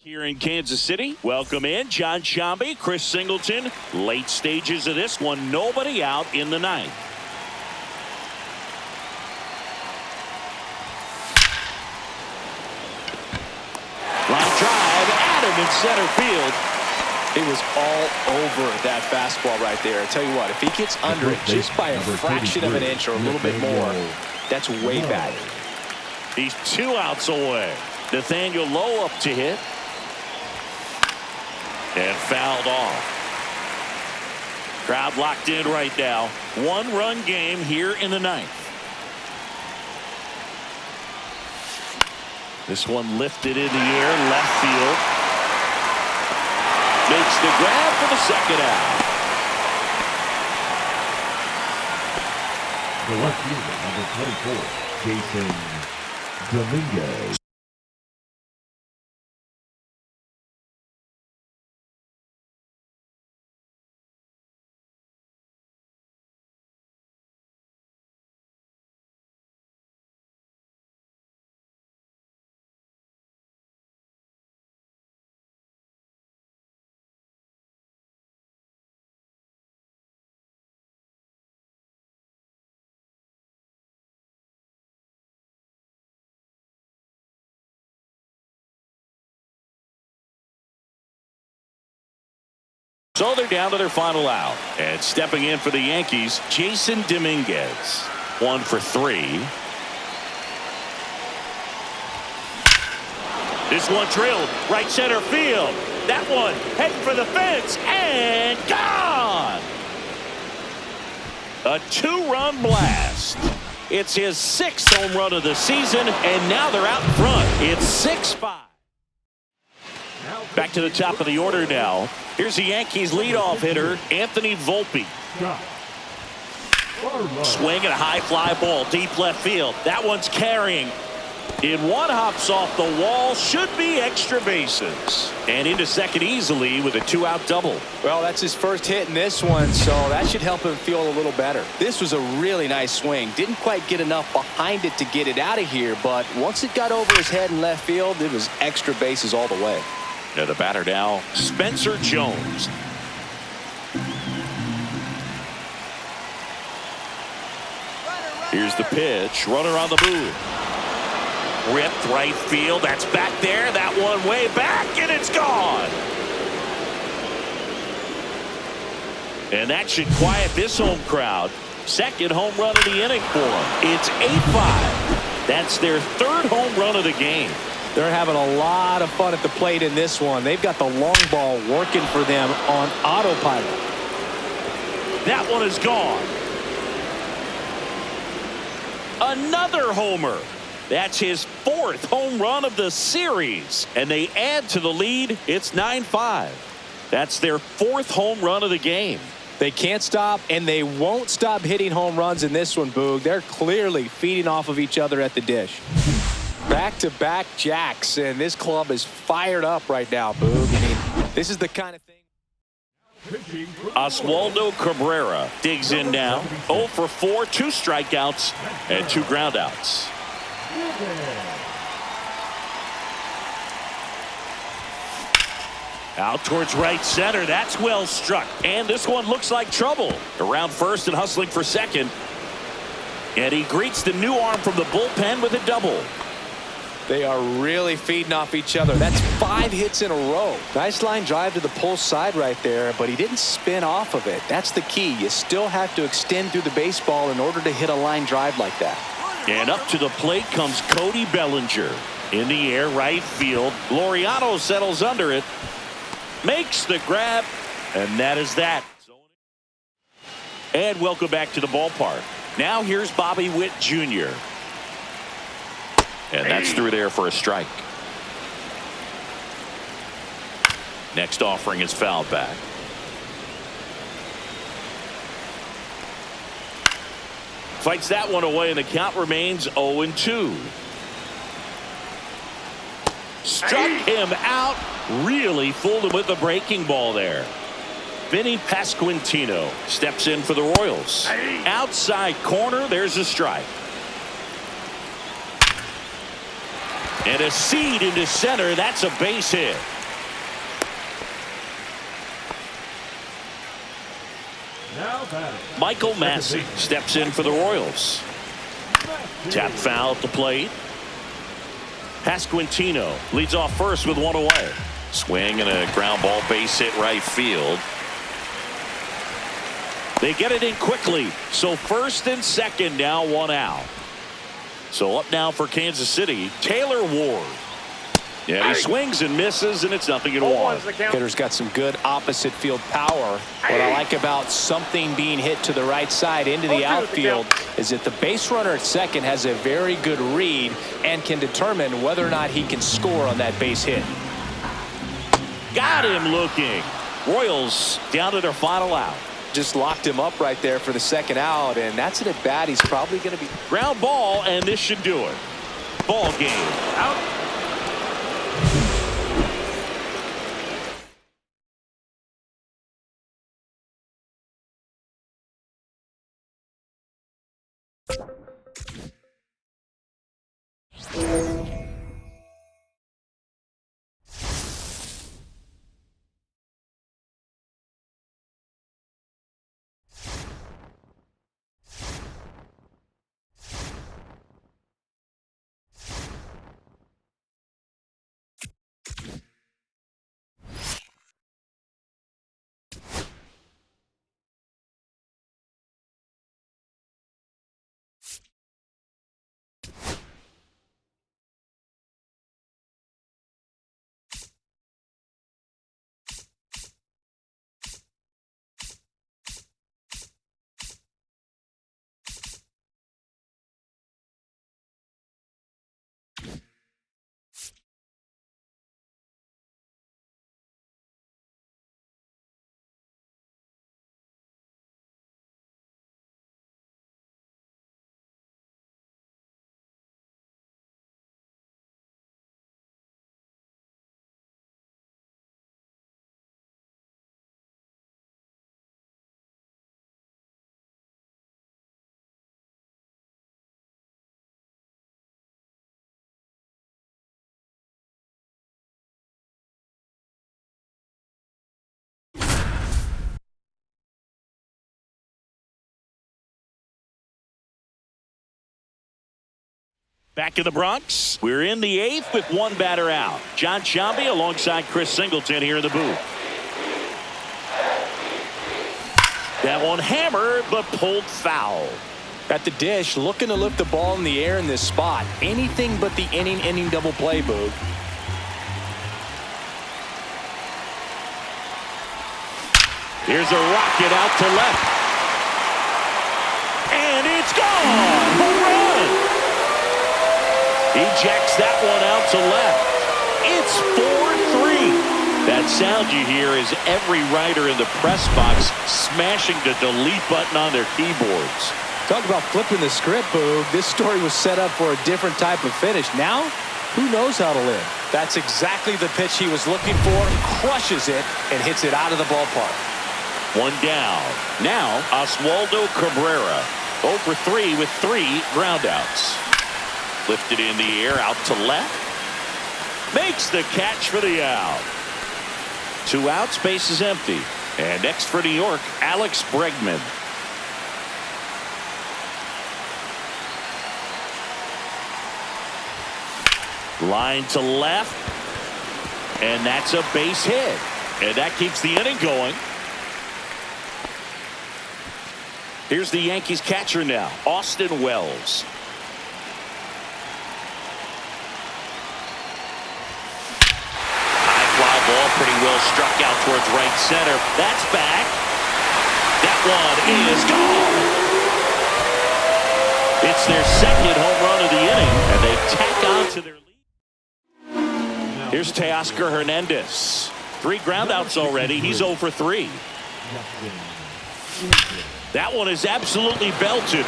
Here in Kansas City, welcome in John Shambi, Chris Singleton. Late stages of this one, nobody out in the ninth. Line drive, Adam in center field. It was all over that fastball right there. I tell you what, if he gets under it just by a fraction of an inch or a little bit more, that's way back. He's 2 outs away. Nathaniel Lowe up to hit. And fouled off. Crowd locked in right now. 1-run game here in the ninth. This one lifted in the air, left field. Makes the grab for the second out. The left fielder, number 24, Jason Dominguez. So they're down to their final out. And stepping in for the Yankees, Jason Dominguez. 1 for 3. This one drilled right center field. That one heading for the fence and gone. A 2-run blast. It's his 6th home run of the season, and now they're out in front. It's 6-5. Back to the top of the order now. Here's the Yankees leadoff hitter, Anthony Volpe. Swing and a high fly ball, deep left field. That one's carrying. In one, hops off the wall, should be extra bases. And into second easily with a 2-out double. Well, that's his first hit in this one, so that should help him feel a little better. This was a really nice swing. Didn't quite get enough behind it to get it out of here, but once it got over his head in left field, it was extra bases all the way. Now the batter now, Spencer Jones. Here's the pitch. Runner on the move. Ripped right field. That's back there. That one way back, and it's gone. And that should quiet this home crowd. Second home run of the inning for them. It's 8-5. That's their 3rd home run of the game. They're having a lot of fun at the plate in this one. They've got the long ball working for them on autopilot. That one is gone. Another homer. That's his 4th home run of the series. And they add to the lead. It's 9-5. That's their 4th home run of the game. They can't stop, and they won't stop hitting home runs in this one, Boog. They're clearly feeding off of each other at the dish. Back-to-back jacks, and this club is fired up right now, Boog. I mean, this is the kind of thing. Oswaldo Cabrera digs in now. 0 for 4, 2 strikeouts, and 2 groundouts. Out towards right center. That's well struck. And this one looks like trouble. Around first and hustling for second. And he greets the new arm from the bullpen with a double. They are really feeding off each other. That's 5 hits in a row. Nice line drive to the pull side right there, but he didn't spin off of it. That's the key. You still have to extend through the baseball in order to hit a line drive like that. And up to the plate comes Cody Bellinger. In the air, right field. Laureano settles under it. Makes the grab. And that is that. And welcome back to the ballpark. Now here's Bobby Witt Jr. And that's through there for a strike. Next offering is fouled back. Fights that one away, and the count remains 0-2. Struck him out. Really fooled him with the breaking ball there. Vinny Pasquantino steps in for the Royals. Outside corner, there's a strike. And a seed into center. That's a base hit. Now batting. Michael Massey steps in for the Royals. Tap foul at the plate. Pasquantino leads off first with one away. Swing and a ground ball, base hit right field. They get it in quickly. So first and second, now one out. So up now for Kansas City, Taylor Ward. Yeah, he swings and misses, and it's 0-1. Hitter's got some good opposite field power. What I like about something being hit to the right side into the outfield is that the base runner at second has a very good read and can determine whether or not he can score on that base hit. Got him looking. Royals down to their final out. Just locked him up right there for the second out, and that's an at bat he's probably going to be. Ground ball, and this should do it. Ball game. Out. Back in the Bronx, we're in the 8th with one batter out. John Sciambi alongside Chris Singleton here in the booth. That one hammered, but pulled foul. At the dish, looking to lift the ball in the air in this spot. Anything but the inning double play, Boog. Here's a rocket out to left. And it's gone. Home run. He jacks that one out to left. It's 4-3. That sound you hear is every writer in the press box smashing the delete button on their keyboards. Talk about flipping the script, Boog. This story was set up for a different type of finish. Now, who knows how to live? That's exactly the pitch he was looking for. Crushes it and hits it out of the ballpark. One down. Now, Oswaldo Cabrera. 0 for 3 with 3 groundouts. Lifted in the air out to left. Makes the catch for the out. 2 outs, base is empty. And next for New York, Alex Bregman. Line to left. And that's a base hit. And that keeps the inning going. Here's the Yankees catcher now, Austin Wells. High fly ball, pretty well struck out towards right center. That's back. That one is gone. It's their second home run of the inning, and they tack on to their lead. Here's Teoscar Hernandez. 3 groundouts already. He's 0 for 3. That one is absolutely belted.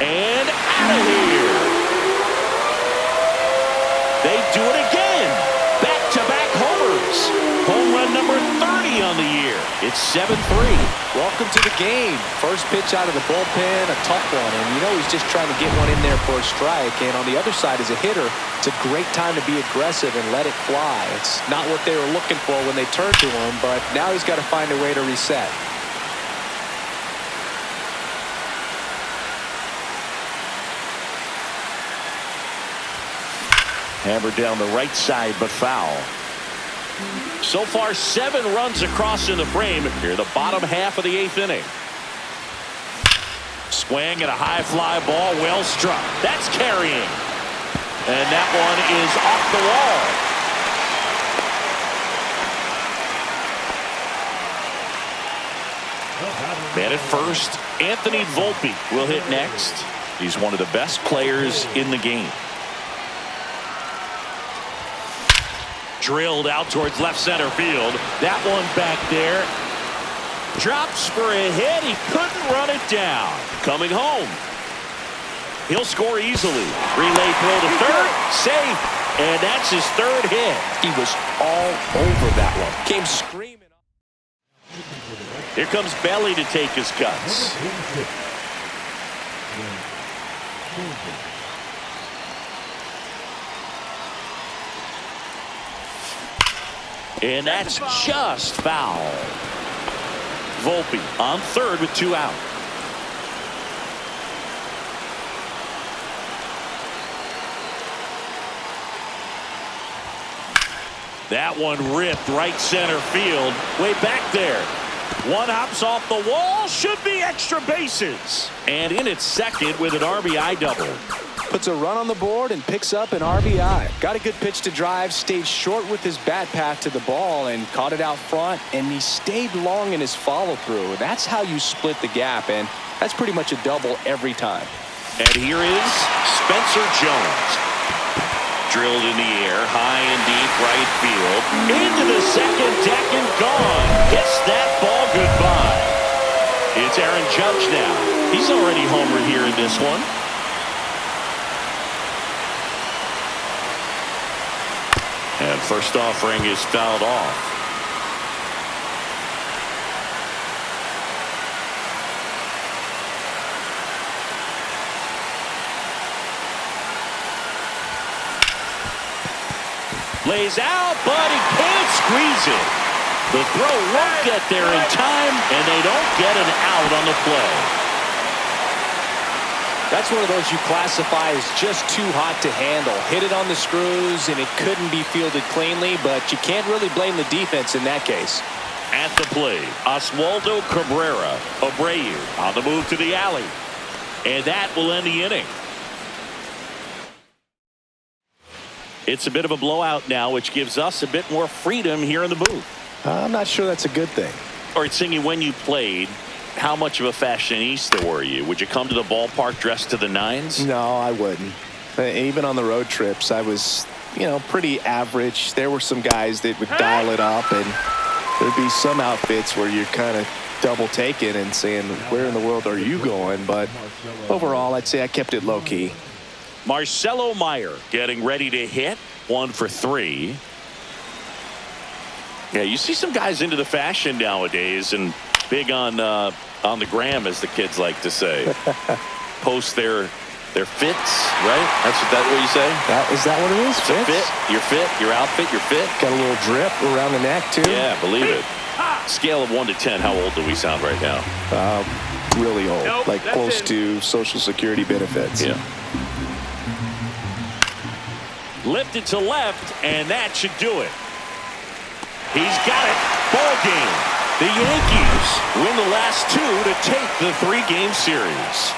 And out of here. They do it again. Back-to-back homers. Home run number 30 3 on the year. It's 7-3. Welcome to the game. First pitch out of the bullpen, a tough one. And you know he's just trying to get one in there for a strike. And on the other side, as a hitter, it's a great time to be aggressive and let it fly. It's not what they were looking for when they turned to him, but now he's got to find a way to reset. Hammered down the right side, but foul. So far, 7 runs across in the frame here, the bottom half of the 8th inning. Swing and a high fly ball, well struck. That's carrying. And that one is off the wall. Man at first, Anthony Volpe will hit next. He's one of the best players in the game. Drilled out towards left center field. That one back there. Drops for a hit. He couldn't run it down. Coming home. He'll score easily. Relay throw to third. Safe. And that's his 3rd hit. He was all over that one. Came screaming. Here comes Belly to take his cuts. And that's just foul. Volpe on third with 2 out. That one ripped right center field. Way back there. One hops off the wall. Should be extra bases. And in its second with an RBI double. Puts a run on the board and picks up an RBI. Got a good pitch to drive, stayed short with his bat path to the ball and caught it out front, and he stayed long in his follow-through. That's how you split the gap, and that's pretty much a double every time. And here is Spencer Jones. Drilled in the air, high and deep right field. Into the second deck and gone. Kiss that ball goodbye. It's Aaron Judge now. He's already homered here in this one. And first offering is fouled off. Lays out, but he can't squeeze it. The throw won't get there in time, and they don't get an out on the play. That's one of those you classify as just too hot to handle. Hit it on the screws, and it couldn't be fielded cleanly, but you can't really blame the defense in that case. At the plate, Oswaldo Cabrera. Abreu on the move to the alley. And that will end the inning. It's a bit of a blowout now, which gives us a bit more freedom here in the booth. I'm not sure that's a good thing. All right, Singy, when you played, how much of a fashionista were you? Would you come to the ballpark dressed to the nines? No, I wouldn't. Even on the road trips, I was, pretty average. There were some guys that would dial it up, and there'd be some outfits where you're kind of double taking and saying, where in the world are you going? But overall, I'd say I kept it low key. Marcelo Meyer getting ready to hit. 1 for 3. Yeah, you see some guys into the fashion nowadays and big on the gram, as the kids like to say. Post their fits, right? That's what you say? Is that what it is? It's a fit, your fit, your outfit, your fit. Got a little drip around the neck, too. Yeah, believe it. Scale of 1 to 10, how old do we sound right now? Really old, like close to Social Security benefits. Yeah. Lifted to left, and that should do it. He's got it. Ball game. The Yankees win the last 2 to take the 3-game series.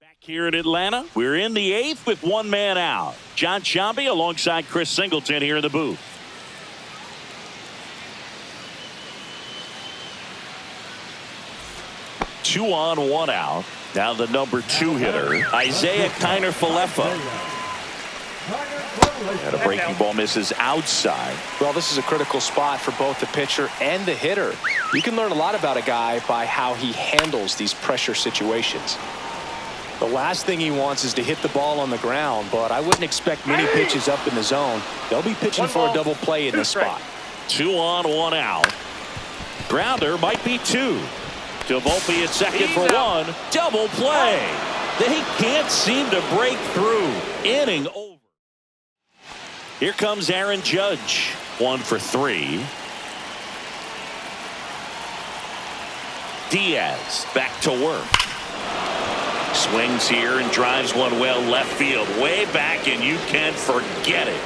Back here in Atlanta, we're in the 8th with one man out. John Sciambi alongside Chris Singleton here in the booth. Two on, one out. Now the number 2 hitter, Isaiah Kiner-Falefa. And a breaking ball misses outside. Well, this is a critical spot for both the pitcher and the hitter. You can learn a lot about a guy by how he handles these pressure situations. The last thing he wants is to hit the ball on the ground, but I wouldn't expect many pitches up in the zone. They'll be pitching for a double play in this spot. 2 on, 1 out. Grounder might be 2. To Volpe at second for 1. Double play. They can't seem to break through. Inning over. Here comes Aaron Judge. 1 for 3. Diaz back to work. Swings here and drives one well left field. Way back, and you can forget it.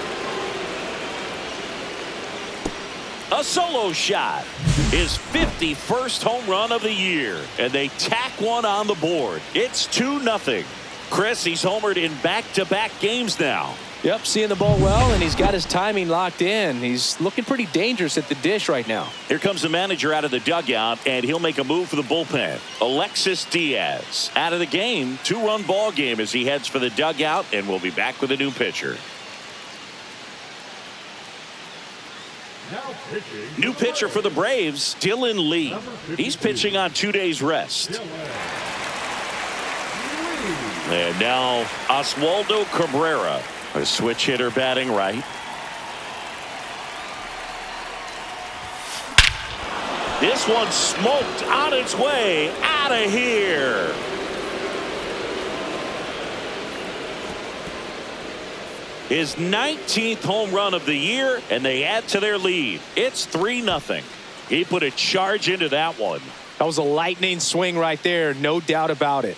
A solo shot. His 51st home run of the year. And they tack one on the board. It's 2-0. Chris, he's homered in back-to-back games now. Yep, seeing the ball well, and he's got his timing locked in. He's looking pretty dangerous at the dish right now. Here comes the manager out of the dugout, and he'll make a move for the bullpen. Alexis Diaz out of the game. 2-run ball game as he heads for the dugout, and we'll be back with a new pitcher. New pitcher for the Braves, Dylan Lee. He's pitching on 2 days rest. And now Oswaldo Cabrera, a switch hitter batting right. This one smoked on its way out of here. His 19th home run of the year, and they add to their lead. It's 3-0. He put a charge into that one. That was a lightning swing right there, no doubt about it.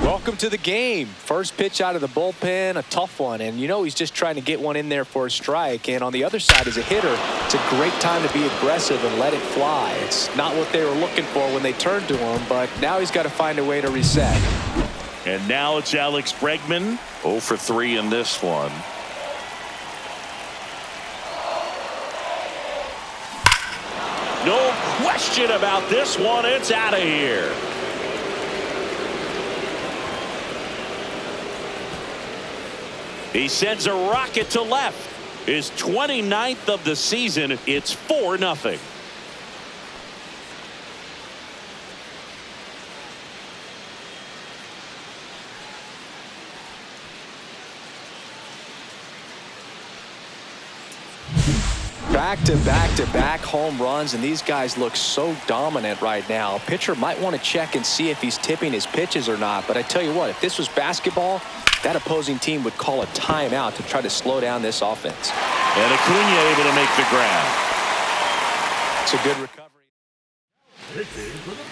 Welcome to the game. First pitch out of the bullpen, a tough one, and you know he's just trying to get one in there for a strike. And on the other side, as a hitter, it's a great time to be aggressive and let it fly. It's not what they were looking for when they turned to him, but now he's got to find a way to reset. And now it's Alex Bregman, 0 for 3 in this one. No question about this one. It's out of here. He sends a rocket to left. His 29th of the season. It's 4-0. Back-to-back-to-back home runs, and these guys look so dominant right now. Pitcher might want to check and see if he's tipping his pitches or not, but I tell you what, if this was basketball, that opposing team would call a timeout to try to slow down this offense. And Acuna able to make the grab. It's a good recovery.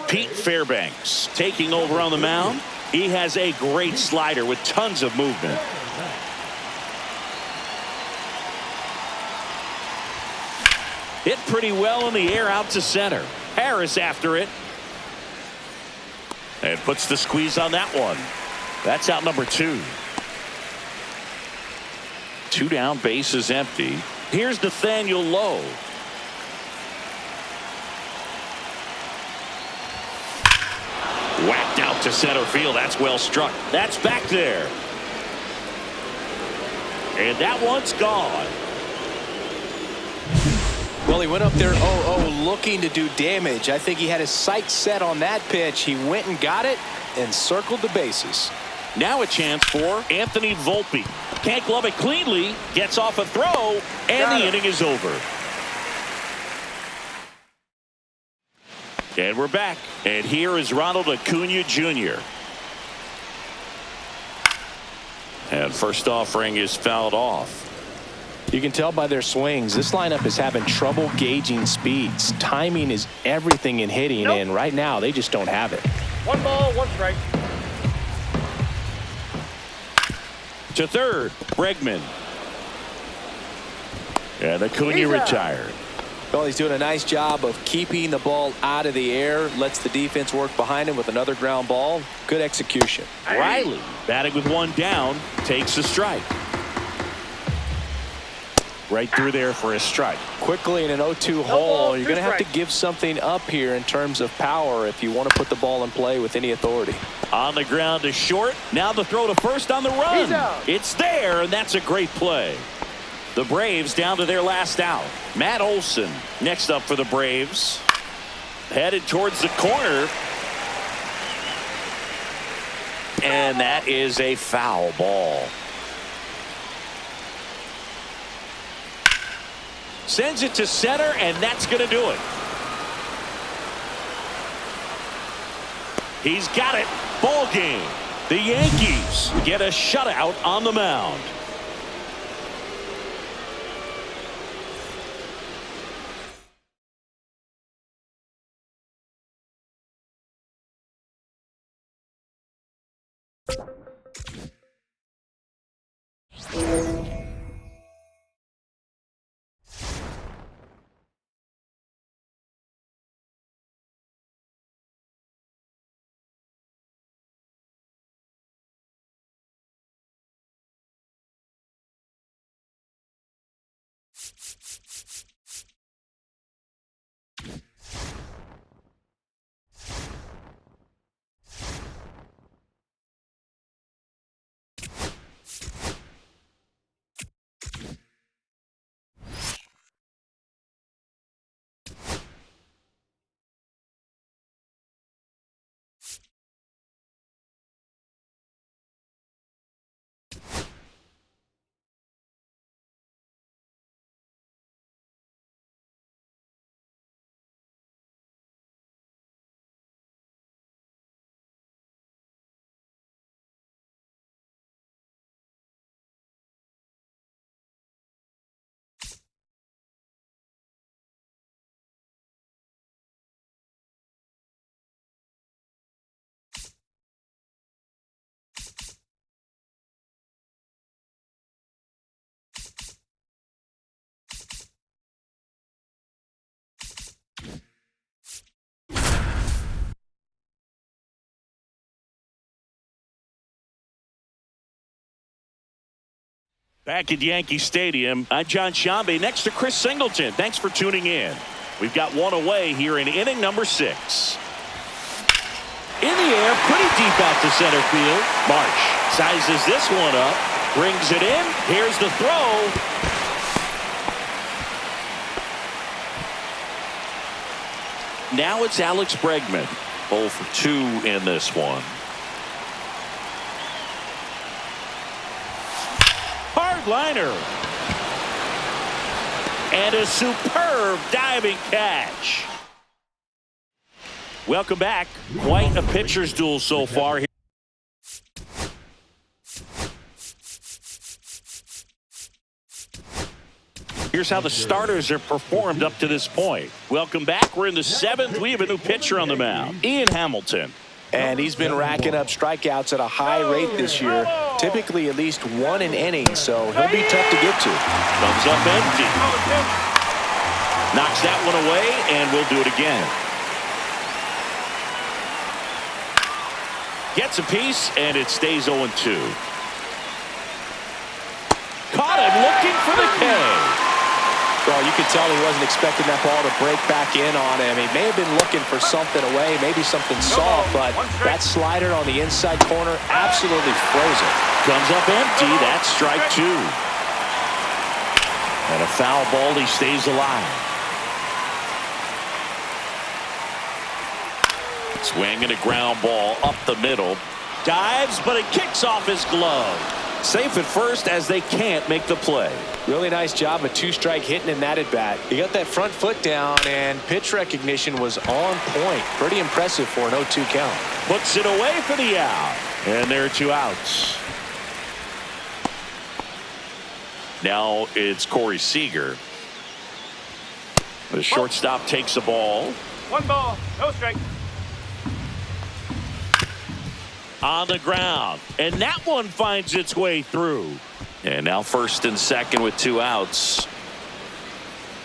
Pete Fairbanks taking over on the mound. He has a great slider with tons of movement. Hit pretty well in the air out to center. Harris after it. And puts the squeeze on that one. That's out number 2. 2 down, base is empty. Here's Nathaniel Lowe. Whacked out to center field. That's well struck. That's back there. And that one's gone. Well, he went up there 0-0 looking to do damage. I think he had his sights set on that pitch. He went and got it and circled the bases. Now a chance for Anthony Volpe. Can't glove it cleanly. Gets off a throw, and the inning is over. And we're back. And here is Ronald Acuna Jr. And first offering is fouled off. You can tell by their swings, this lineup is having trouble gauging speeds. Timing is everything in hitting, and right now they just don't have it. 1 ball, 1 strike. To third, Bregman. And Acuna retired. Well, he's doing a nice job of keeping the ball out of the air, lets the defense work behind him with another ground ball. Good execution. Riley, batting with 1 down, takes a strike. Right through there for a strike. Quickly in an 0-2 hole, you're going to have to give something up here in terms of power if you want to put the ball in play with any authority. On the ground to short. Now the throw to first on the run. It's there, and that's a great play. The Braves down to their last out. Matt Olson next up for the Braves. Headed towards the corner. And that is a foul ball. Sends it to center, and that's going to do it. He's got it. Ball game. The Yankees get a shutout on the mound. Back at Yankee Stadium, I'm John Shambi next to Chris Singleton. Thanks for tuning in. We've got one away here in inning number 6. In the air, pretty deep out to center field. Marsh sizes this one up, brings it in. Here's the throw. Now it's Alex Bregman. 0 for 2 in this one. Liner. And a superb diving catch. Welcome back. Quite a pitcher's duel so far here. Here's how the starters have performed up to this point. Welcome back. We're in the 7th. We have a new pitcher on the mound, Ian Hamilton. And he's been racking up strikeouts at a high rate this year, typically at least 1 an inning, so he'll be tough to get to. Comes up empty. Knocks that one away, and we'll do it again. Gets a piece, and it stays 0-2. Caught him looking for the K. Well, you could tell he wasn't expecting that ball to break back in on him. He may have been looking for something away, maybe something soft, but that slider on the inside corner absolutely frozen. Comes up empty. That's strike 2. And a foul ball. He stays alive. Swinging a ground ball up the middle. Dives, but it kicks off his glove. Safe at first as they can't make the play. Really nice job of 2-strike hitting in that at bat. He got that front foot down, and pitch recognition was on point. Pretty impressive for an 0-2 count. Puts it away for the out. And there are 2 outs. Now it's Corey Seager. The shortstop takes the ball. 1 ball, no strike. On the ground, and that one finds its way through. And now first and second with 2 outs.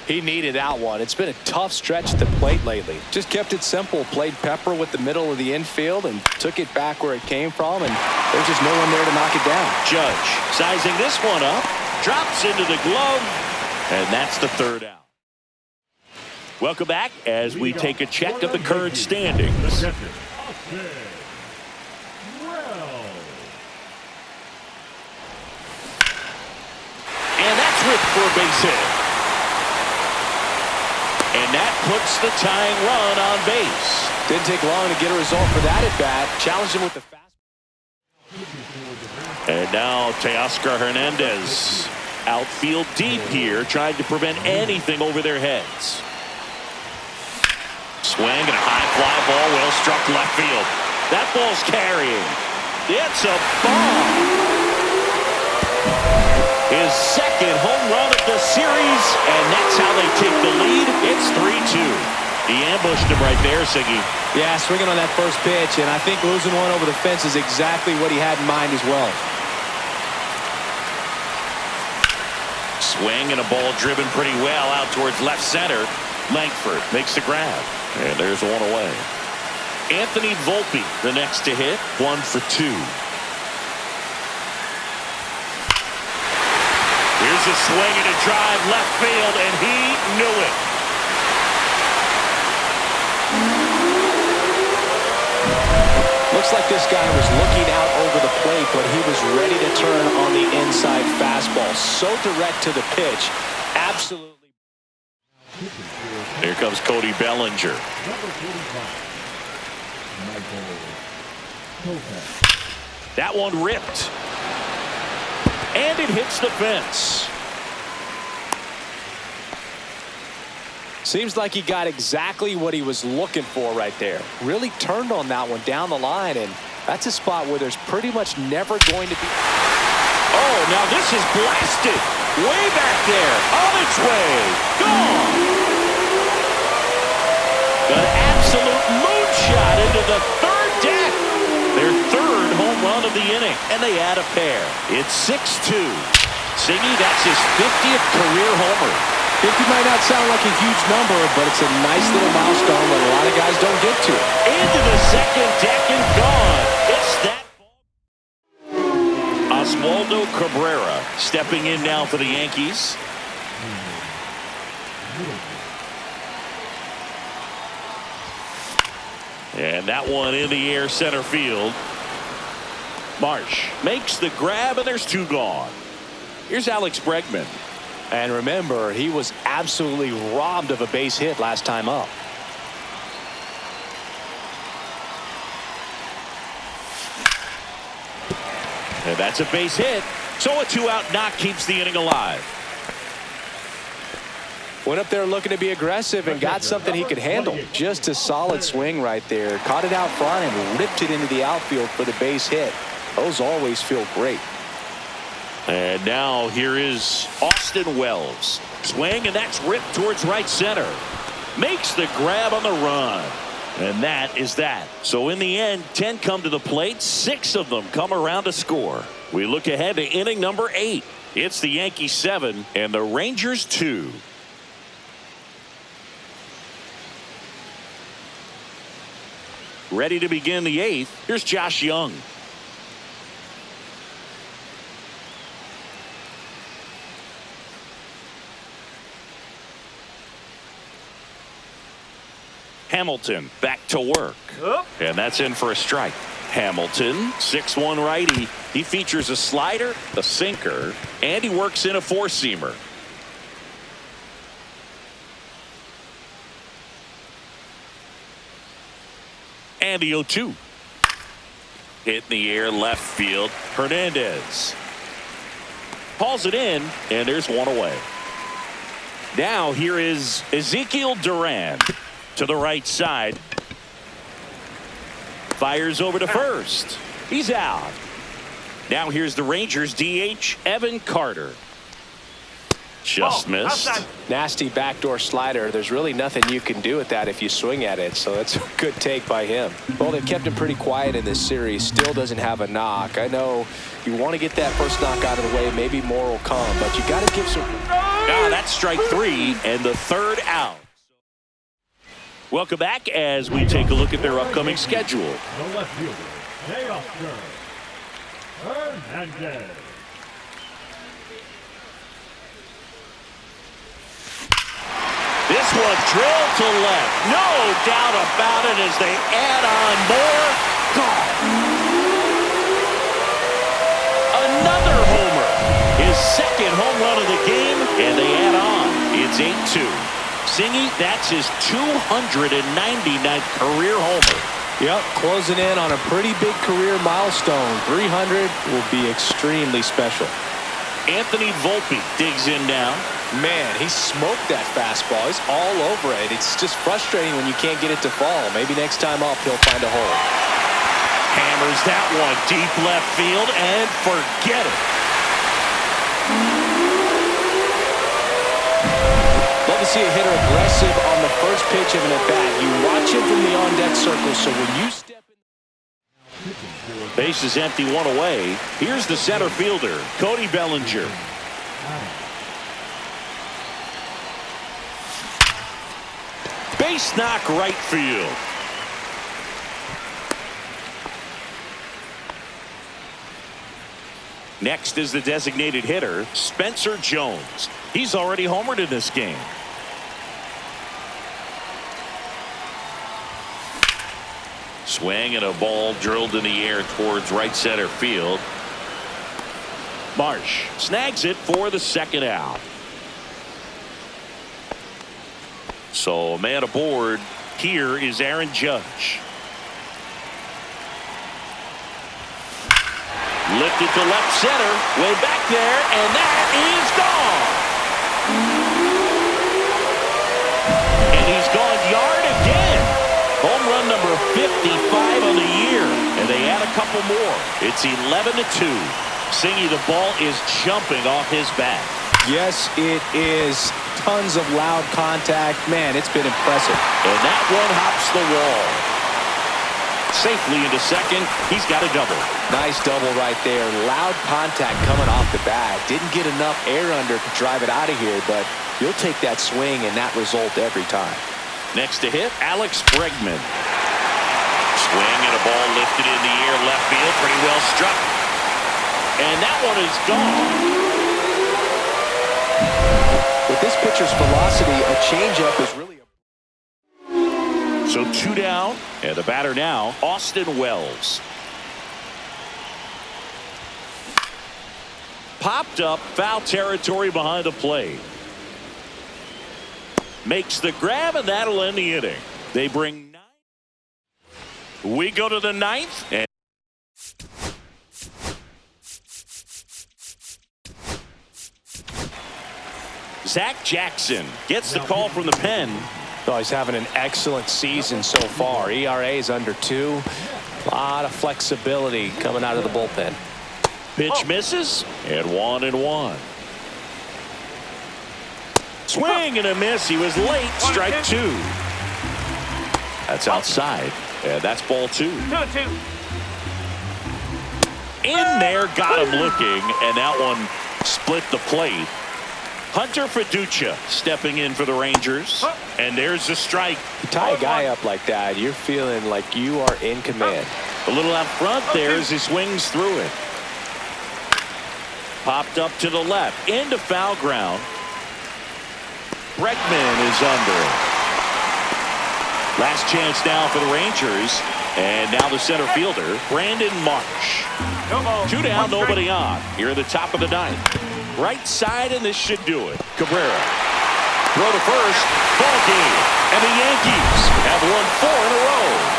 He needed that one. It's been a tough stretch at the plate lately. Just kept it simple, played pepper with the middle of the infield and took it back where it came from, and there's just no one there to knock it down. Judge sizing this one up, drops into the glove, and that's the 3rd out. Welcome back as we take a check of the current standings. And that's ripped for a base hit. And that puts the tying run on base. Didn't take long to get a result for that at bat. Challenged him with the fastball. And now Teoscar Hernandez. Outfield deep here, trying to prevent anything over their heads. Swing and a high fly ball, well struck left field. That ball's carrying. It's a bomb. His second home run of the series, and that's how they take the lead. It's 3-2. He ambushed him right there, Siggy. Yeah, swinging on that first pitch, and I think losing one over the fence is exactly what he had in mind as well. Swing and a ball driven pretty well out towards left center. Langford makes the grab, and there's one away. Anthony Volpe, the next to hit, 1 for 2. Here's a swing and a drive left field, and he knew it. Looks like this guy was looking out over the plate, but he was ready to turn on the inside fastball. So direct to the pitch. Absolutely. Here comes Cody Bellinger. That one ripped. And it hits the fence. Seems like he got exactly what he was looking for right there. Really turned on that one down the line, and that's a spot where there's pretty much never going to be. Oh, now this is blasted. Way back there. On its way. Gone. An absolute moonshot into the 3rd deck. Their 3rd home run of the inning, and they add a pair. It's 6-2. Siggy, that's his 50th career homer. 50 might not sound like a huge number, but it's a nice little milestone that a lot of guys don't get to. Into the 2nd deck and gone. It's that. Oswaldo Cabrera stepping in now for the Yankees. And that one in the air center field. Marsh makes the grab, and there's 2 gone. Here's Alex Bregman. And remember, he was absolutely robbed of a base hit last time up. And that's a base hit. So a 2-out knock keeps the inning alive. Went up there looking to be aggressive and got something he could handle. Just a solid swing right there. Caught it out front and ripped it into the outfield for the base hit. Those always feel great. And now here is Austin Wells. Swing, and that's ripped towards right center. Makes the grab on the run. And that is that. So in the end, 10 come to the plate. 6 of them come around to score. We look ahead to inning number 8. It's the Yankees 7 and the Rangers 2. Ready to begin the 8th. Here's Josh Young. Hamilton back to work. And that's in for a strike. Hamilton, 6'1" righty. He features a slider, a sinker, and he works in a 4-seamer. And the 0-2. Hit in the air left field. Hernandez hauls it in, and there's one away. Now here is Ezekiel Duran to the right side. Fires over to first. He's out. Now here's the Rangers DH, Evan Carter. Just missed. Outside. Nasty backdoor slider. There's really nothing you can do with that if you swing at it, so that's a good take by him. Well, they've kept him pretty quiet in this series. Still doesn't have a knock. I know you want to get that first knock out of the way. Maybe more will come, but you got to give some... That's strike 3 and the third out. Welcome back as we take a look at their upcoming schedule. The left fielder, Teoscar Hernandez. This one drilled to left. No doubt about it as they add on more. Gone. Another homer. His second home run of the game, and they add on. It's 8-2. Singy, that's his 299th career homer. Yep, closing in on a pretty big career milestone. 300 will be extremely special. Anthony Volpe digs in now. Man, he smoked that fastball. He's all over it. It's just frustrating when you can't get it to fall. Maybe next time up he'll find a hole. Hammers that one deep left field and forget it. Love to see a hitter aggressive on the first pitch of an at-bat. You watch him from the on-deck circle, so when you step in... Base is empty, one away. Here's the center fielder, Cody Bellinger. Base knock right field. Next is the designated hitter, Spencer Jones. He's already homered in this game. Swing and a ball drilled in the air towards right center field. Marsh snags it for the second out. So a man aboard. Here is Aaron Judge. Lifted to left center, way back there, and that is gone. And he's gone yard again. Home run number 55 on the year, and they add a couple more. It's 11-2. Singy, the ball is jumping off his bat. Yes, it is. Tons of loud contact. Man, it's been impressive. And that one hops the wall. Safely into second. He's got a double. Nice double right there. Loud contact coming off the bat. Didn't get enough air under to drive it out of here, but you'll take that swing and that result every time. Next to hit, Alex Bregman. Swing and a ball lifted in the air left field. Pretty well struck. And that one is gone. With this pitcher's velocity, a changeup is really... So 2 down, and the batter now, Austin Wells. Popped up, foul territory behind the plate. Makes the grab, and that'll end the inning. They bring 9. We go to the 9th, and Zach Jackson gets the call from the pen. Oh, he's having an excellent season so far. ERA is under 2. A lot of flexibility coming out of the bullpen. Pitch misses, and 1-1. Swing and a miss. He was late. Strike 2. That's outside, and that's ball 2. 2-2. In there, got him looking, and that one split the plate. Hunter Fiducia stepping in for the Rangers, and there's the strike. You tie a guy up like that, you're feeling like you are in command. A little out front there as he swings through it. Popped up to the left, into foul ground. Bregman is under it. Last chance now for the Rangers, and now the center fielder, Brandon Marsh. 2 down, nobody on. Here at the top of the 9th. Right side, and this should do it. Cabrera. Throw to first. Ball game. And the Yankees have won 4 in a row.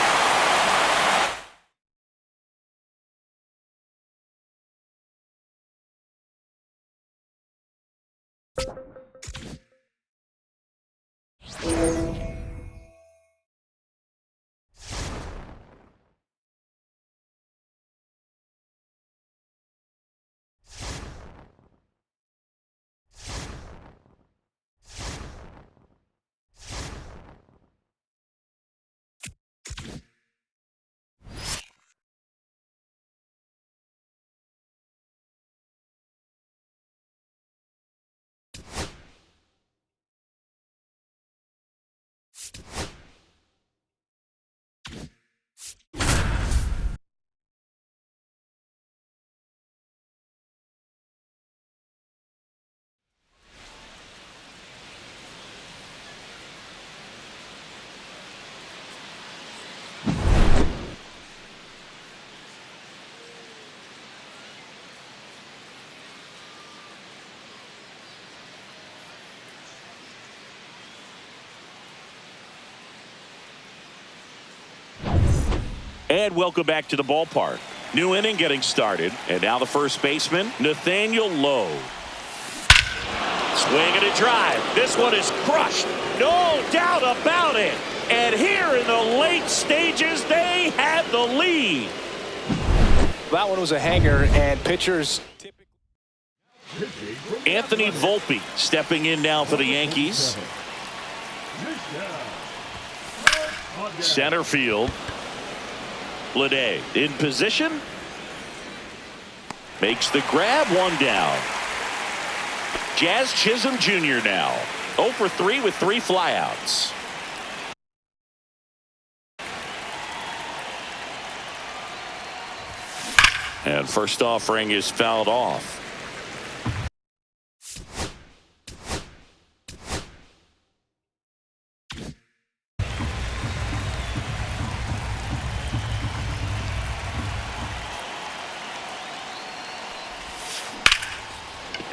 And welcome back to the ballpark. New inning getting started. And now the first baseman, Nathaniel Lowe. Swing and a drive. This one is crushed. No doubt about it. And here in the late stages, they had the lead. That one was a hanger, and pitchers typically. Anthony Volpe stepping in now for the Yankees. Center field. Bleday in position. Makes the grab, one down. Jazz Chisholm Jr. now 0 for 3 with 3 flyouts. And first offering is fouled off.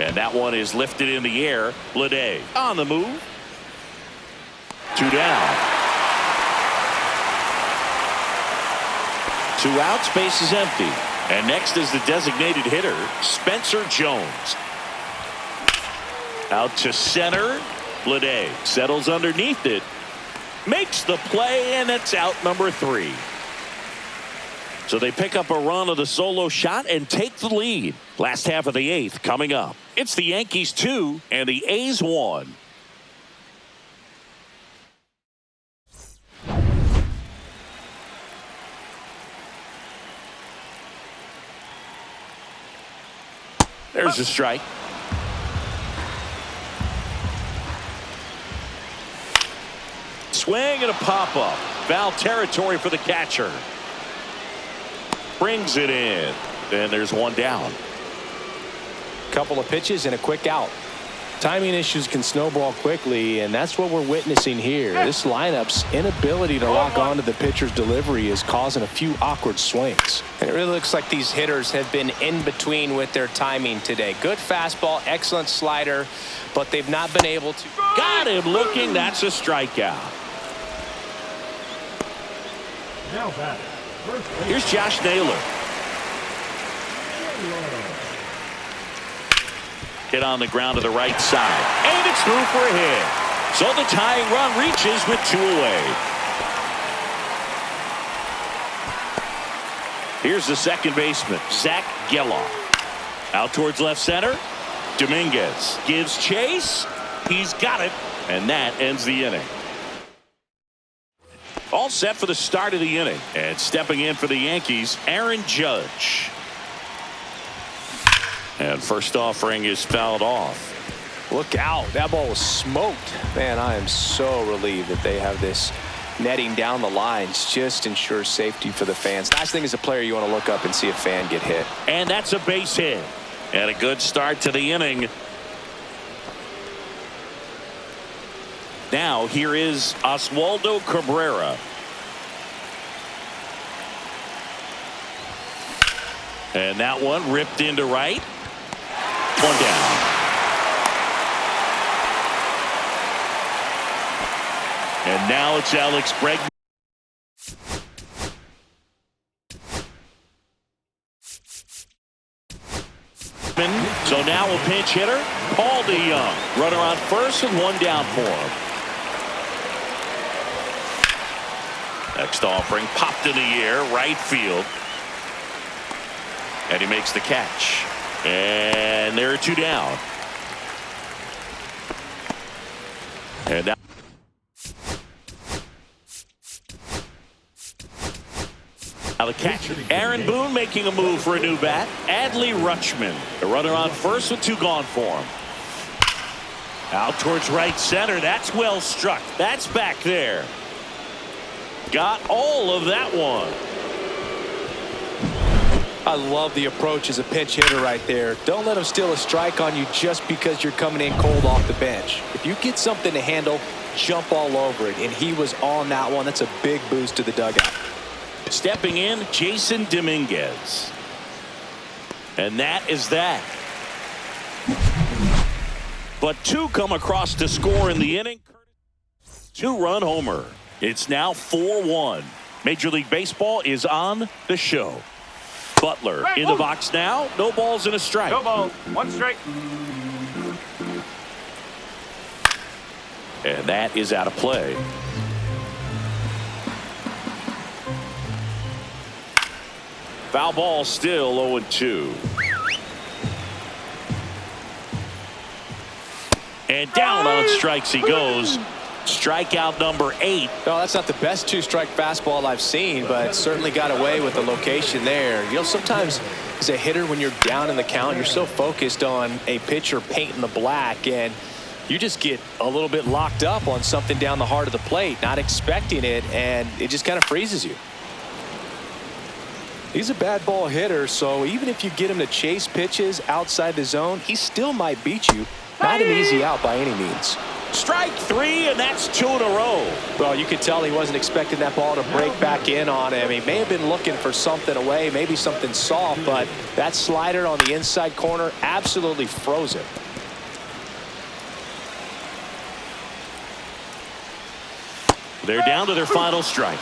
And that one is lifted in the air. Bleday on the move. 2 down. 2 outs, base is empty. And next is the designated hitter, Spencer Jones. Out to center. Bleday settles underneath it. Makes the play, and it's out number 3. So they pick up a run of the solo shot and take the lead. Last half of the 8th coming up. It's the Yankees 2 and the A's 1. There's a strike. Swing and a pop-up. Foul territory for the catcher. Brings it in. And there's 1 down. Couple of pitches and a quick out. Timing issues can snowball quickly, and that's what we're witnessing here. This lineup's inability to lock onto the pitcher's delivery is causing a few awkward swings. And it really looks like these hitters have been in between with their timing today. Good fastball, excellent slider, but they've not been able to. Got him looking. That's a strikeout. Now batter. Here's Josh Naylor. Hit on the ground to the right side. And it's through for a hit. So the tying run reaches with 2 away. Here's the second baseman, Zach Geloff. Out towards left center. Dominguez gives chase. He's got it. And that ends the inning. All set for the start of the inning. And stepping in for the Yankees, Aaron Judge. And first offering is fouled off. Look out. That ball was smoked. Man, I am so relieved that they have this netting down the lines. Just ensures safety for the fans. Last thing as a player, you want to look up and see a fan get hit. And that's a base hit. And a good start to the inning. Now here is Oswaldo Cabrera. And that one ripped into right. 1 down. And now it's Alex Bregman. So now a pinch hitter, Paul DeYoung. Runner on first and 1 down for him. Next offering popped in the air, right field. And he makes the catch. And there are 2 down. And now the catcher, Aaron Boone, making a move for a new bat. Adley Rutschman, the runner on first with 2 gone for him. Out towards right center. That's well struck. That's back there. Got all of that one. I love the approach as a pinch hitter right there. Don't let him steal a strike on you just because you're coming in cold off the bench. If you get something to handle, jump all over it. And he was on that one. That's a big boost to the dugout. Stepping in, Jason Dominguez. And that is that. But two come across to score in the inning. Two-run homer. It's now 4-1. Major League Baseball is on the show. Butler in the box now. No balls and a strike. No ball. One strike. And that is out of play. Foul ball still 0-2. And down on strikes he goes. Strikeout number 8. No, that's not the best two-strike fastball I've seen, but certainly got away with the location there. You know, sometimes as a hitter, when you're down in the count, you're so focused on a pitcher painting the black, and you just get a little bit locked up on something down the heart of the plate, not expecting it, and it just kind of freezes you. He's a bad ball hitter, so even if you get him to chase pitches outside the zone, he still might beat you. Not an easy out by any means. Strike 3, and that's 2 in a row. Well, you could tell he wasn't expecting that ball to break back in on him. He may have been looking for something away, maybe something soft, but that slider on the inside corner absolutely froze him. They're down to their final strike.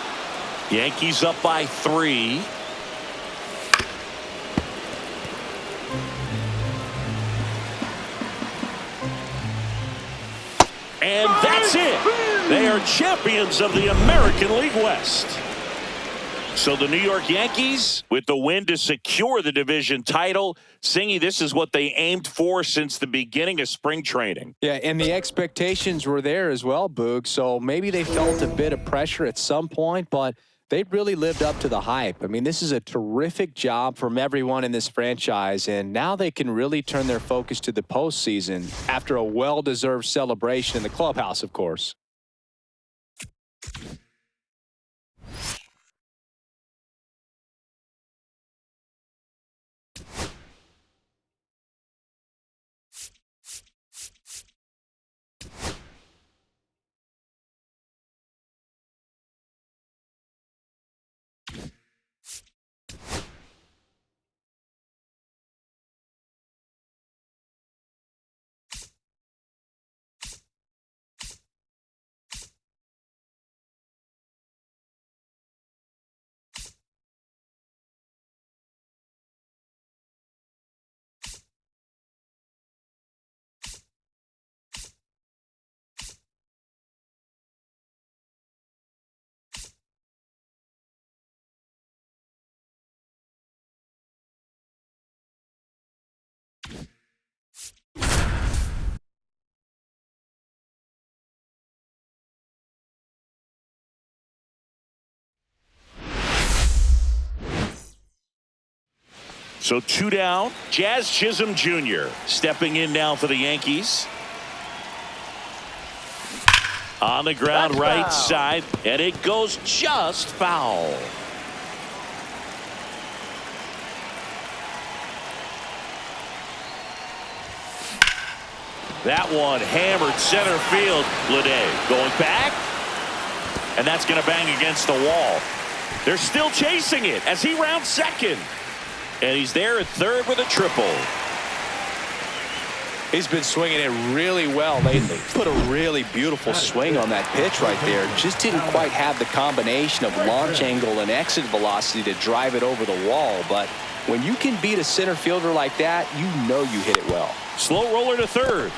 Yankees up by 3. And that's it. They are champions of the American League West. So the New York Yankees with the win to secure the division title. Singy, this is what they aimed for since the beginning of spring training. Yeah, and the expectations were there as well, Boog. So maybe they felt a bit of pressure at some point, but they really lived up to the hype. I mean, this is a terrific job from everyone in this franchise, and now they can really turn their focus to the postseason after a well-deserved celebration in the clubhouse, of course. So 2 down. Jazz Chisholm Jr. stepping in now for the Yankees. On the ground, That's right foul. side, and it goes just foul. That one hammered center field. Lede going back, and that's going to bang against the wall. They're still chasing it as he rounds second. And he's there at third with a triple. He's been swinging it really well lately. Put a really beautiful swing on that pitch right there. Just didn't quite have the combination of launch angle and exit velocity to drive it over the wall. But when you can beat a center fielder like that, you know you hit it well. Slow roller to third.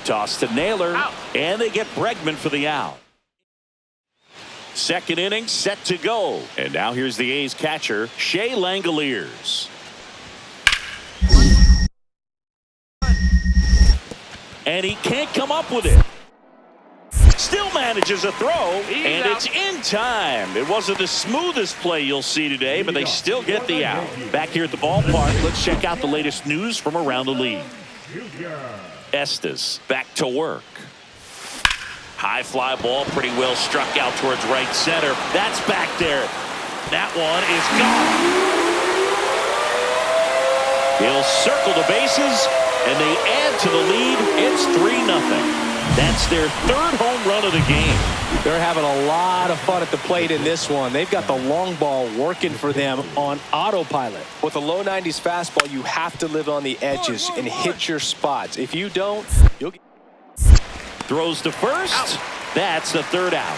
Toss to Naylor. Out. And they get Bregman for the out. Second inning set to go. And now here's the A's catcher, Shea Langoliers. And he can't come up with it. Still manages a throw, and it's in time. It wasn't the smoothest play you'll see today, but they still get the out. Back here at the ballpark, let's check out the latest news from around the league. Jr. Estes back to work. High fly ball, pretty well struck out towards right center. That's back there. That one is gone. He'll circle the bases, and they add to the lead. It's 3-0. That's their third home run of the game. They're having a lot of fun at the plate in this one. They've got the long ball working for them on autopilot. With a low 90s fastball, you have to live on the edges and hit your spots. If you don't, you'll get... Throws to first. Out. That's the third out.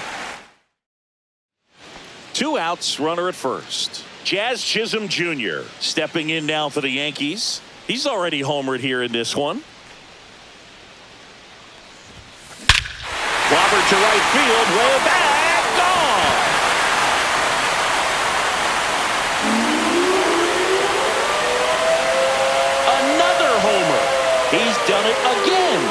2 outs, runner at first. Jazz Chisholm Jr. stepping in now for the Yankees. He's already homered here in this one. Clobbered to right field, way back, gone. Another homer. He's done it again.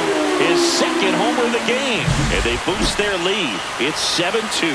His second homer of the game. And they boost their lead. It's 7-2.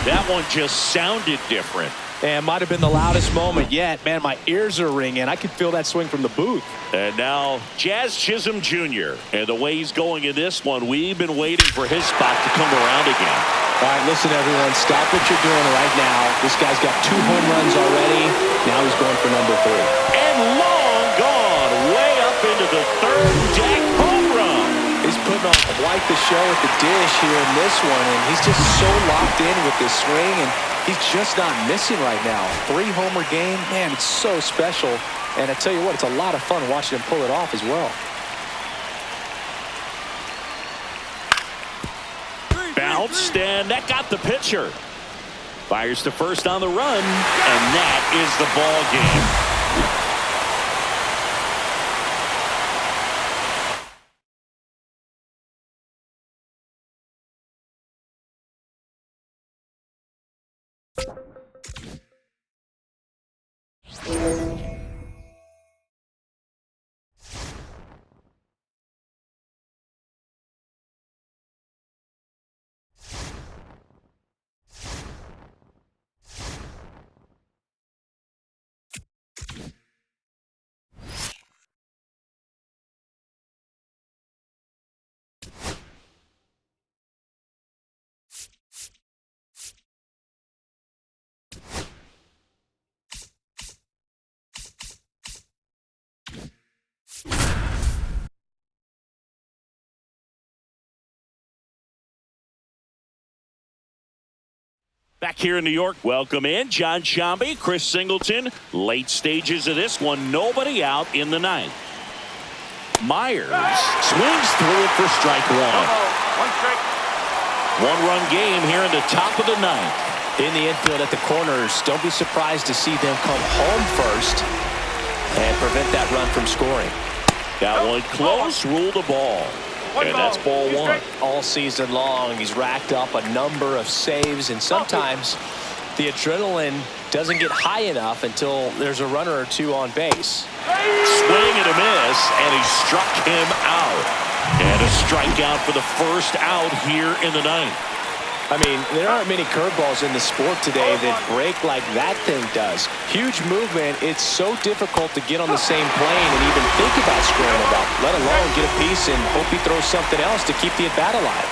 That one just sounded different. And might have been the loudest moment yet. Man, my ears are ringing. I could feel that swing from the booth. And now Jazz Chisholm Jr. And the way he's going in this one, we've been waiting for his spot to come around again. All right, listen, everyone. Stop what you're doing right now. This guy's got 2 home runs already. Now he's going for number 3. And long gone. Way up into the third deck home run. He's putting on quite the show at the dish here in this one. And he's just so locked in with this swing. And he's just not missing right now. 3-homer game. Man, it's so special. And I tell you what, it's a lot of fun watching him pull it off as well. Bounced, and that got the pitcher. Fires to first on the run, and that is the ball game. Back here in New York, welcome in John Shambi, Chris Singleton. Late stages of this one, nobody out in the ninth. Myers swings through it for strike 1. 1 strike. 1-run game here in the top of the ninth. In the infield at the corners, don't be surprised to see them come home first and prevent that run from scoring. That one close, ruled the ball. And that's ball 1. All season long, he's racked up a number of saves, and sometimes the adrenaline doesn't get high enough until there's a runner or 2 on base. Swing and a miss, and he struck him out. And a strikeout for the first out here in the ninth. I mean, there aren't many curveballs in the sport today that break like that thing does. Huge movement. It's so difficult to get on the same plane and even think about squaring about, let alone get a piece and hope he throws something else to keep the at-bat alive.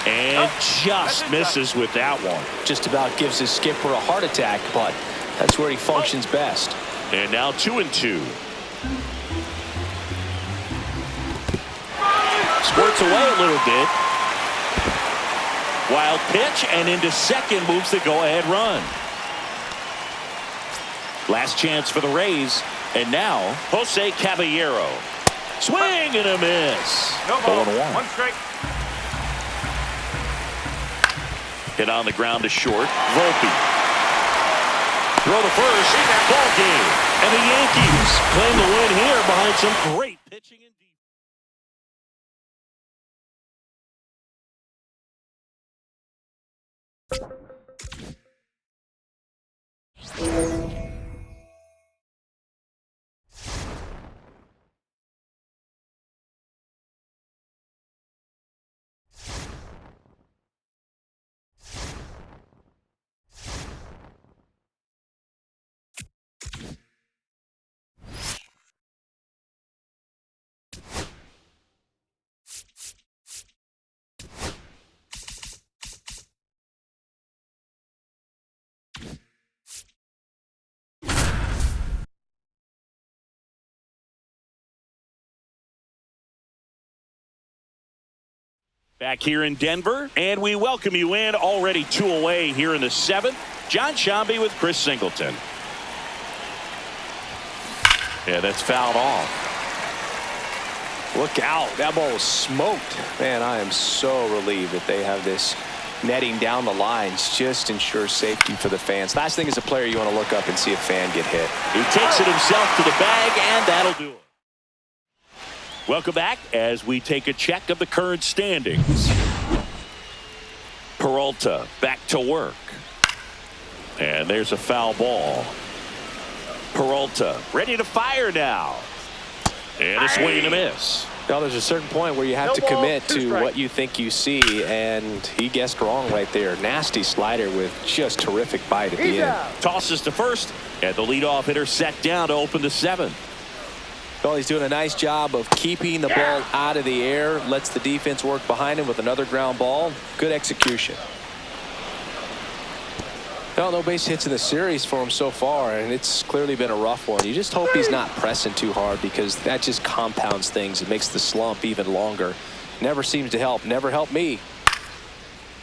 And just misses with that one. Just about gives his skipper a heart attack, but that's where he functions best. And now 2-2. Squirts away a little bit. Wild pitch, and into second moves the go-ahead run. Last chance for the Rays, and now Jose Caballero. Swing and a miss. No ball. 0-1. 1 strike. Hit on the ground to short. Volpe. Throw to first. Ball game. And the Yankees claim the win here behind some great pitching and defense. Back here in Denver, and we welcome you in. Already 2 away here in the 7th. John Shambi with Chris Singleton. Yeah, that's fouled off. Look out. That ball was smoked. Man, I am so relieved that they have this netting down the lines. Just ensures safety for the fans. Last thing as a player, you want to look up and see a fan get hit. He takes it himself to the bag, and that'll do it. Welcome back as we take a check of the current standings. Peralta back to work. And there's a foul ball. Peralta ready to fire now. And a swing and a miss. Now there's a certain point where you have to commit to what you think you see, and he guessed wrong right there. Nasty slider with just terrific bite at the end. Tosses to first, and the leadoff hitter set down to open the 7th. Well, he's doing a nice job of keeping the ball out of the air. Lets the defense work behind him with another ground ball. Good execution. Well, no base hits in the series for him so far, and it's clearly been a rough one. You just hope he's not pressing too hard, because that just compounds things. It makes the slump even longer. Never seems to help. Never helped me.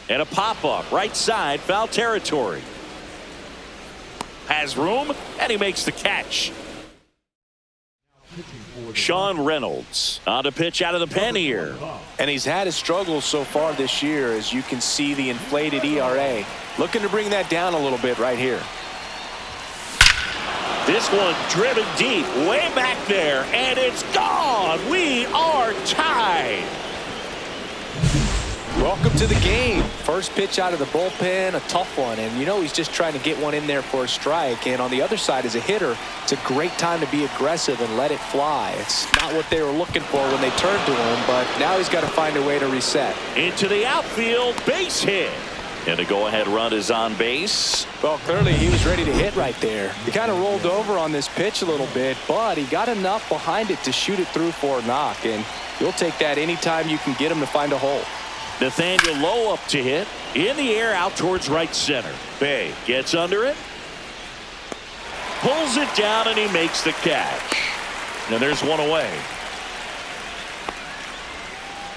And a pop-up right side, foul territory. Has room, and he makes the catch. Sean Reynolds on to pitch out of the pen here. And he's had his struggles so far this year, as you can see the inflated ERA. Looking to bring that down a little bit right here. This one driven deep, way back there, and it's gone. We are tied. Welcome to the game. First pitch out of the bullpen, a tough one. And you know he's just trying to get one in there for a strike. And on the other side, as a hitter, it's a great time to be aggressive and let it fly. It's not what they were looking for when they turned to him, but now he's got to find a way to reset. Into the outfield, base hit. And a go-ahead run is on base. Well, clearly he was ready to hit right there. He kind of rolled over on this pitch a little bit, but he got enough behind it to shoot it through for a knock. And you'll take that anytime you can get him to find a hole. Nathaniel Lowe up to hit. In the air out towards right center. Bay gets under it. Pulls it down, and he makes the catch. Now there's one away.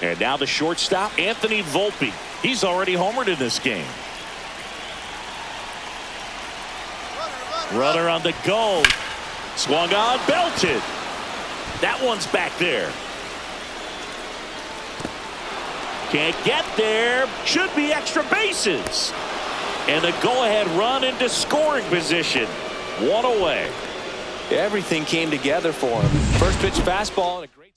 And now the shortstop, Anthony Volpe. He's already homered in this game. Runner on the go. Swung on, belted. That one's back there. Can't get there. Should be extra bases. And the go-ahead run into scoring position. One away. Everything came together for him. First pitch fastball and a great.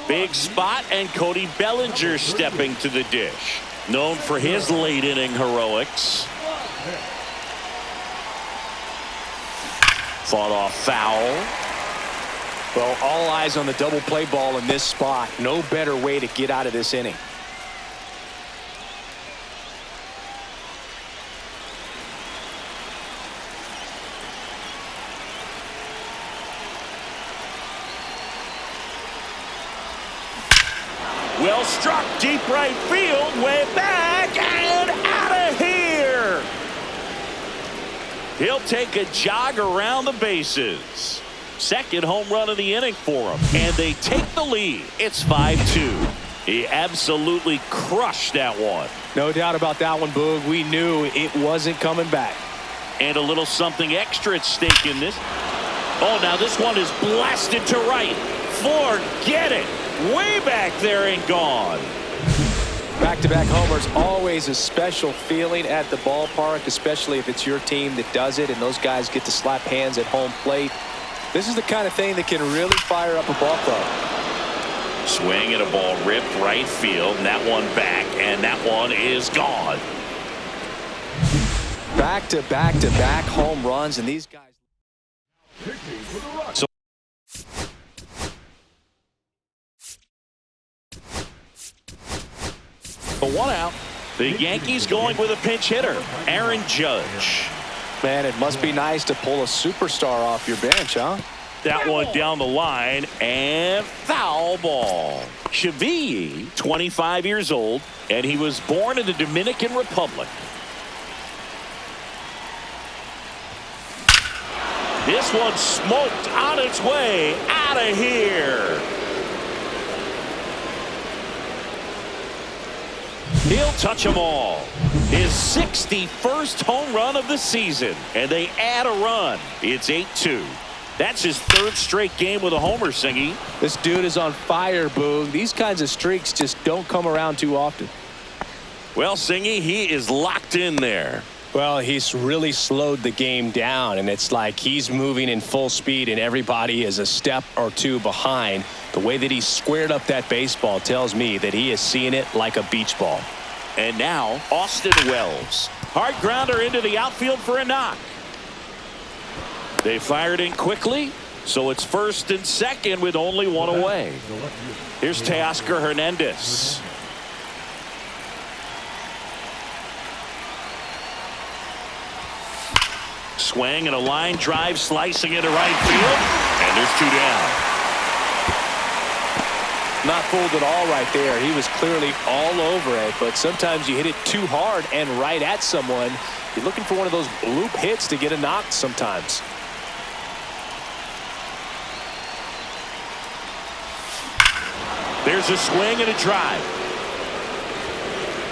Big spot, and Cody Bellinger stepping to the dish. Known for his late inning heroics. Fought off foul. Well, all eyes on the double play ball in this spot. No better way to get out of this inning. Well struck, deep right field, way back, and out of here. He'll take a jog around the bases. Second home run of the inning for him, and they take the lead. It's 5-2. He absolutely crushed that one. No doubt about that one, Boog. We knew it wasn't coming back. And a little something extra at stake in this. Oh, now this one is blasted to right. Forget it. Way back there and gone. Back-to-back homers, always a special feeling at the ballpark, especially if it's your team that does it and those guys get to slap hands at home plate. This is the kind of thing that can really fire up a ball club. Swing and a ball ripped right field, and that one back, and that one is gone. Back-to-back-to-back home runs, and these guys. So one out. The Yankees going with a pinch hitter, Aaron Judge. Man, it must be nice to pull a superstar off your bench, huh? That one down the line, and foul ball. Shavi'i, 25 years old, and he was born in the Dominican Republic. This one smoked on its way out of here. He'll touch them all. His 61st home run of the season, and they add a run. It's 8-2. That's his third straight game with a homer, Singy. This dude is on fire, Boog. These kinds of streaks just don't come around too often. Well, Singy, he is locked in there. Well, he's really slowed the game down, and it's like he's moving in full speed, and everybody is a step or two behind. The way that he squared up that baseball tells me that he is seeing it like a beach ball. And now, Austin Wells. Hard grounder into the outfield for a knock. They fired in quickly, so it's first and second with only one away. Here's Teoscar Hernandez. Swing and a line drive slicing into right field, and there's 2 down. Not fooled at all right there. He was clearly all over it, but sometimes you hit it too hard and right at someone. You're looking for one of those bloop hits to get a knock sometimes. There's a swing and a drive.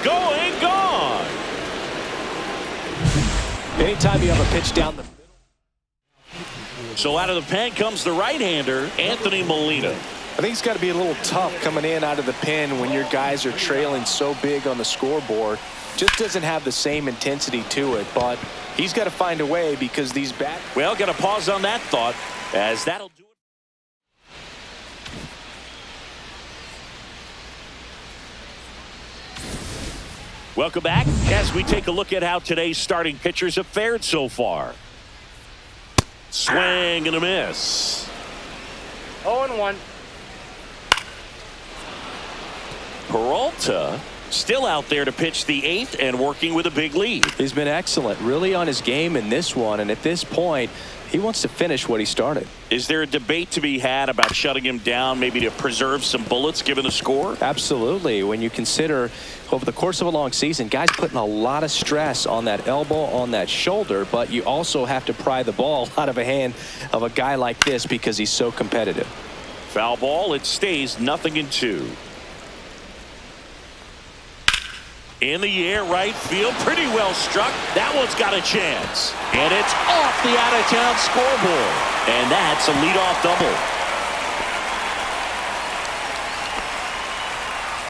Going, gone. Anytime you have a pitch down the middle. So out of the pen comes the right-hander, Anthony Molina. I think it's got to be a little tough coming in out of the pen when your guys are trailing so big on the scoreboard. Just doesn't have the same intensity to it, but he's got to find a way because these bat. Well, got to pause on that thought, as that'll do it. Welcome back as we take a look at how today's starting pitchers have fared so far. Swing and a miss. 0-1. Peralta still out there to pitch the 8th and working with a big lead. He's been excellent, really on his game in this one, and at this point he wants to finish what he started. Is there a debate to be had about shutting him down, maybe to preserve some bullets given the score? Absolutely. When you consider over the course of a long season, guys putting a lot of stress on that elbow, on that shoulder, but you also have to pry the ball out of a hand of a guy like this because he's so competitive. Foul ball. It stays 0-2. In the air, right field, pretty well struck. That one's got a chance. And it's off the out-of-town scoreboard. And that's a leadoff double.